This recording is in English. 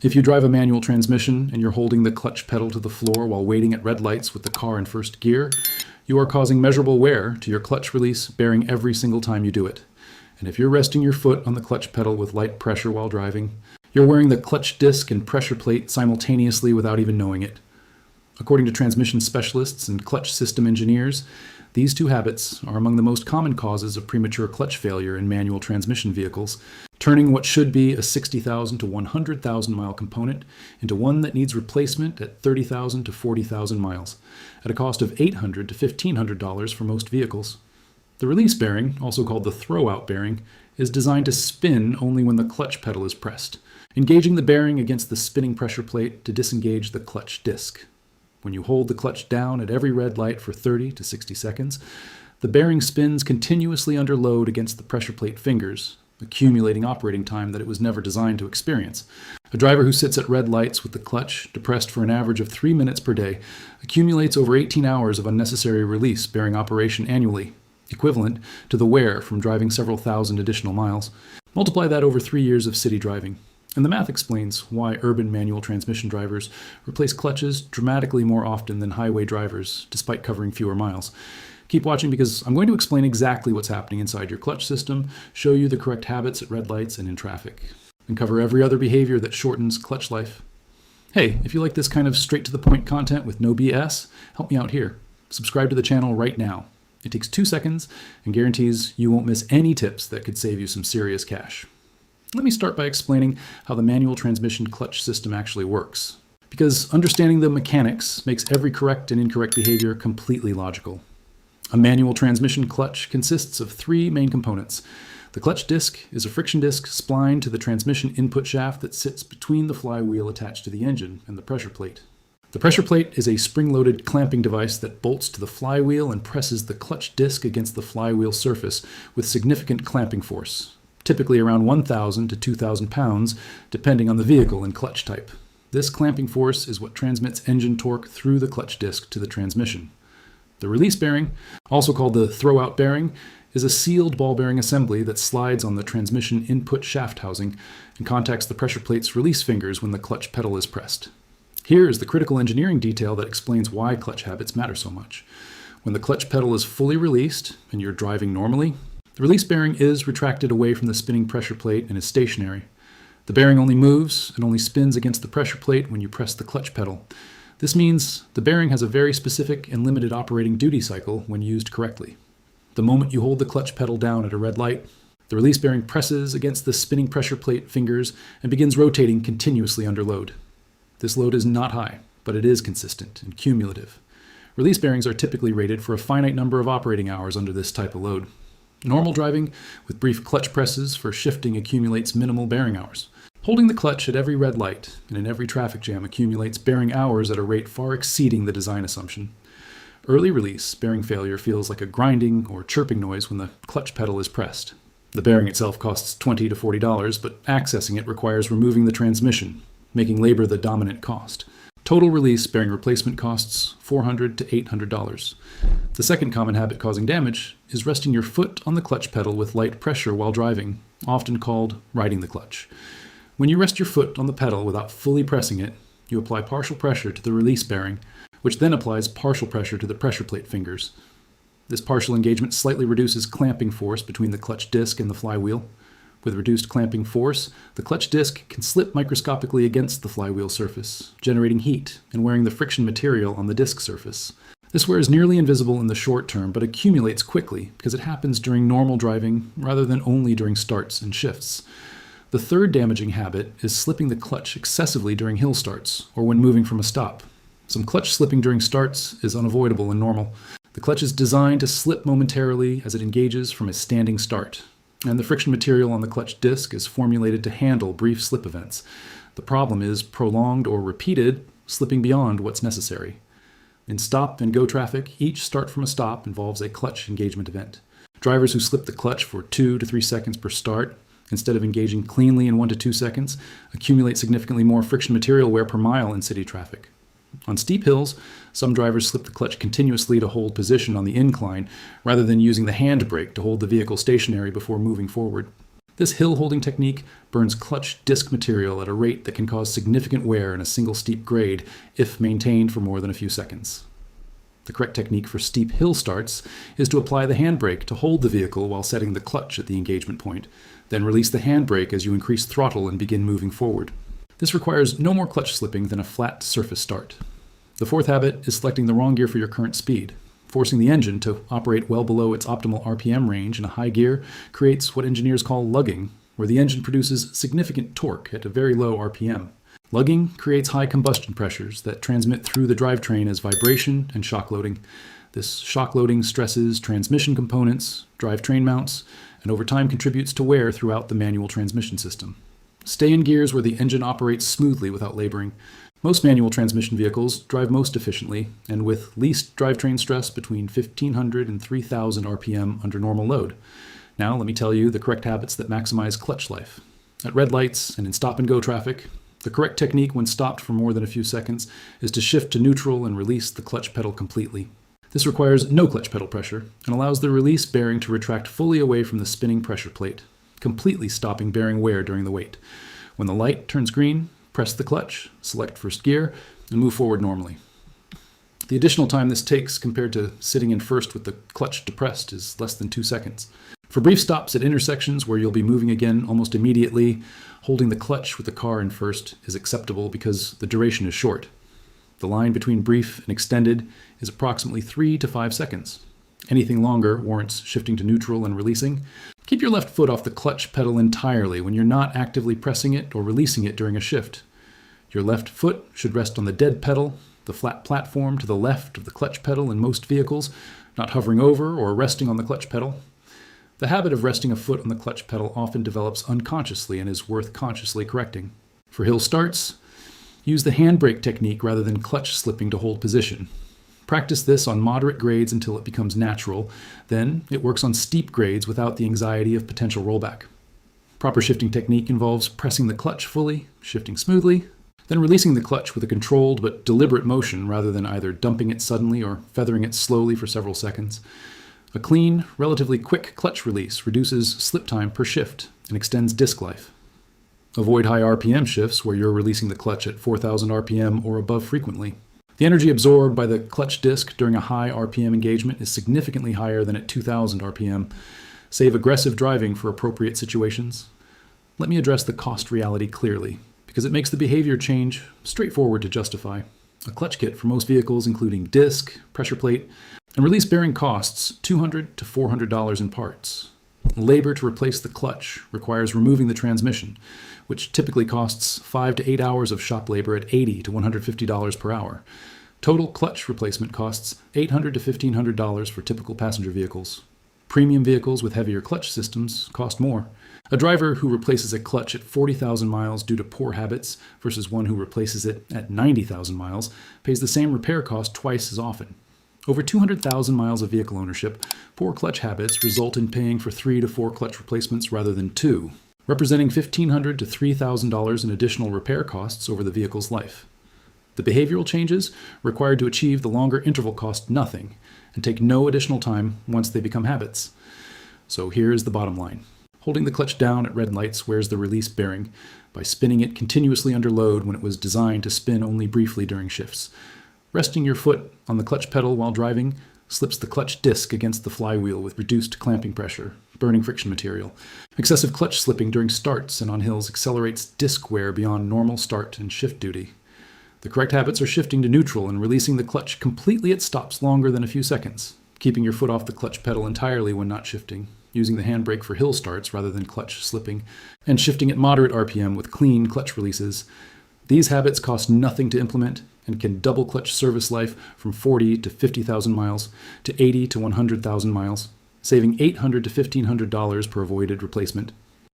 If you drive a manual transmission and you're holding the clutch pedal to the floor while waiting at red lights with the car in first gear, you are causing measurable wear to your clutch release bearing every single time you do it. And if you're resting your foot on the clutch pedal with light pressure while driving, you're wearing the clutch disc and pressure plate simultaneously without even knowing it. According to transmission specialists and clutch system engineers, these two habits are among the most common causes of premature clutch failure in manual transmission vehicles, turning what should be a 60,000 to 100,000 mile component into one that needs replacement at 30,000 to 40,000 miles, at a cost of $800 to $1,500 for most vehicles. The release bearing, also called the throw-out bearing, is designed to spin only when the clutch pedal is pressed, engaging the bearing against the spinning pressure plate to disengage the clutch disc. When you hold the clutch down at every red light for 30 to 60 seconds, the bearing spins continuously under load against the pressure plate fingers, accumulating operating time that it was never designed to experience. A driver who sits at red lights with the clutch depressed for an average of 3 minutes per day accumulates over 18 hours of unnecessary release bearing operation annually, equivalent to the wear from driving several thousand additional miles. Multiply that over 3 years of city driving, and the math explains why urban manual transmission drivers replace clutches dramatically more often than highway drivers, despite covering fewer miles. Keep watching because I'm going to explain exactly what's happening inside your clutch system, show you the correct habits at red lights and in traffic, and cover every other behavior that shortens clutch life. Hey, if you like this kind of straight-to-the-point content with no BS, help me out here. Subscribe to the channel right now. It takes 2 seconds and guarantees you won't miss any tips that could save you some serious cash. Let me start by explaining how the manual transmission clutch system actually works, because understanding the mechanics makes every correct and incorrect behavior completely logical. A manual transmission clutch consists of 3 main components. The clutch disc is a friction disc splined to the transmission input shaft that sits between the flywheel attached to the engine and the pressure plate. The pressure plate is a spring-loaded clamping device that bolts to the flywheel and presses the clutch disc against the flywheel surface with significant clamping force, typically around 1,000 to 2,000 pounds, depending on the vehicle and clutch type. This clamping force is what transmits engine torque through the clutch disc to the transmission. The release bearing, also called the throw-out bearing, is a sealed ball bearing assembly that slides on the transmission input shaft housing and contacts the pressure plate's release fingers when the clutch pedal is pressed. Here is the critical engineering detail that explains why clutch habits matter so much. When the clutch pedal is fully released and you're driving normally, the release bearing is retracted away from the spinning pressure plate and is stationary. The bearing only moves and only spins against the pressure plate when you press the clutch pedal. This means the bearing has a very specific and limited operating duty cycle when used correctly. The moment you hold the clutch pedal down at a red light, the release bearing presses against the spinning pressure plate fingers and begins rotating continuously under load. This load is not high, but it is consistent and cumulative. Release bearings are typically rated for a finite number of operating hours under this type of load. Normal driving with brief clutch presses for shifting accumulates minimal bearing hours. Holding the clutch at every red light and in every traffic jam accumulates bearing hours at a rate far exceeding the design assumption. Early release bearing failure feels like a grinding or chirping noise when the clutch pedal is pressed. The bearing itself costs $20 to $40, but accessing it requires removing the transmission, making labor the dominant cost. Total release bearing replacement costs $400 to $800. The second common habit causing damage is resting your foot on the clutch pedal with light pressure while driving, often called riding the clutch. When you rest your foot on the pedal without fully pressing it, you apply partial pressure to the release bearing, which then applies partial pressure to the pressure plate fingers. This partial engagement slightly reduces clamping force between the clutch disc and the flywheel. With reduced clamping force, the clutch disc can slip microscopically against the flywheel surface, generating heat and wearing the friction material on the disc surface. This wear is nearly invisible in the short term, but accumulates quickly because it happens during normal driving rather than only during starts and shifts. The third damaging habit is slipping the clutch excessively during hill starts or when moving from a stop. Some clutch slipping during starts is unavoidable and normal. The clutch is designed to slip momentarily as it engages from a standing start, and the friction material on the clutch disc is formulated to handle brief slip events. The problem is prolonged or repeated slipping beyond what's necessary. In stop and go traffic, each start from a stop involves a clutch engagement event. Drivers who slip the clutch for 2 to 3 seconds per start, instead of engaging cleanly in 1 to 2 seconds, accumulate significantly more friction material wear per mile in city traffic. On steep hills, some drivers slip the clutch continuously to hold position on the incline rather than using the handbrake to hold the vehicle stationary before moving forward. This hill holding technique burns clutch disc material at a rate that can cause significant wear in a single steep grade if maintained for more than a few seconds. The correct technique for steep hill starts is to apply the handbrake to hold the vehicle while setting the clutch at the engagement point, then release the handbrake as you increase throttle and begin moving forward. This requires no more clutch slipping than a flat surface start. The fourth habit is selecting the wrong gear for your current speed. Forcing the engine to operate well below its optimal RPM range in a high gear creates what engineers call lugging, where the engine produces significant torque at a very low RPM. Lugging creates high combustion pressures that transmit through the drivetrain as vibration and shock loading. This shock loading stresses transmission components, drivetrain mounts, and over time contributes to wear throughout the manual transmission system. Stay in gears where the engine operates smoothly without laboring. Most manual transmission vehicles drive most efficiently and with least drivetrain stress between 1500 and 3000 RPM under normal load. Now let me tell you the correct habits that maximize clutch life. At red lights and in stop-and-go traffic, the correct technique when stopped for more than a few seconds is to shift to neutral and release the clutch pedal completely. This requires no clutch pedal pressure and allows the release bearing to retract fully away from the spinning pressure plate, completely stopping bearing wear during the wait. When the light turns green, press the clutch, select first gear, and move forward normally. The additional time this takes compared to sitting in first with the clutch depressed is less than 2 seconds. For brief stops at intersections where you'll be moving again almost immediately, holding the clutch with the car in first is acceptable because the duration is short. The line between brief and extended is approximately 3 to 5 seconds. Anything longer warrants shifting to neutral and releasing. Keep your left foot off the clutch pedal entirely when you're not actively pressing it or releasing it during a shift. Your left foot should rest on the dead pedal, the flat platform to the left of the clutch pedal in most vehicles, not hovering over or resting on the clutch pedal. The habit of resting a foot on the clutch pedal often develops unconsciously and is worth consciously correcting. For hill starts, use the handbrake technique rather than clutch slipping to hold position. Practice this on moderate grades until it becomes natural, then it works on steep grades without the anxiety of potential rollback. Proper shifting technique involves pressing the clutch fully, shifting smoothly, then releasing the clutch with a controlled but deliberate motion rather than either dumping it suddenly or feathering it slowly for several seconds. A clean, relatively quick clutch release reduces slip time per shift and extends disc life. Avoid high RPM shifts where you're releasing the clutch at 4000 RPM or above frequently. The energy absorbed by the clutch disc during a high RPM engagement is significantly higher than at 2000 RPM. Save aggressive driving for appropriate situations. Let me address the cost reality clearly, because it makes the behavior change straightforward to justify. A clutch kit for most vehicles, including disc, pressure plate, and release bearing costs $200 to $400 in parts. Labor to replace the clutch requires removing the transmission, which typically costs 5 to 8 hours of shop labor at $80 to $150 per hour. Total clutch replacement costs $800 to $1,500 for typical passenger vehicles. Premium vehicles with heavier clutch systems cost more. A driver who replaces a clutch at 40,000 miles due to poor habits versus one who replaces it at 90,000 miles pays the same repair cost twice as often. Over 200,000 miles of vehicle ownership, poor clutch habits result in paying for 3 to 4 clutch replacements rather than 2, representing $1,500 to $3,000 in additional repair costs over the vehicle's life. The behavioral changes required to achieve the longer interval cost nothing and take no additional time once they become habits. So here is the bottom line. Holding the clutch down at red lights wears the release bearing by spinning it continuously under load when it was designed to spin only briefly during shifts. Resting your foot on the clutch pedal while driving slips the clutch disc against the flywheel with reduced clamping pressure, burning friction material. Excessive clutch slipping during starts and on hills accelerates disc wear beyond normal start and shift duty. The correct habits are shifting to neutral and releasing the clutch completely at stops longer than a few seconds, keeping your foot off the clutch pedal entirely when not shifting, using the handbrake for hill starts rather than clutch slipping, and shifting at moderate RPM with clean clutch releases. These habits cost nothing to implement and can double clutch service life from 40 to 50,000 miles to 80 to 100,000 miles, saving $800 to $1,500 per avoided replacement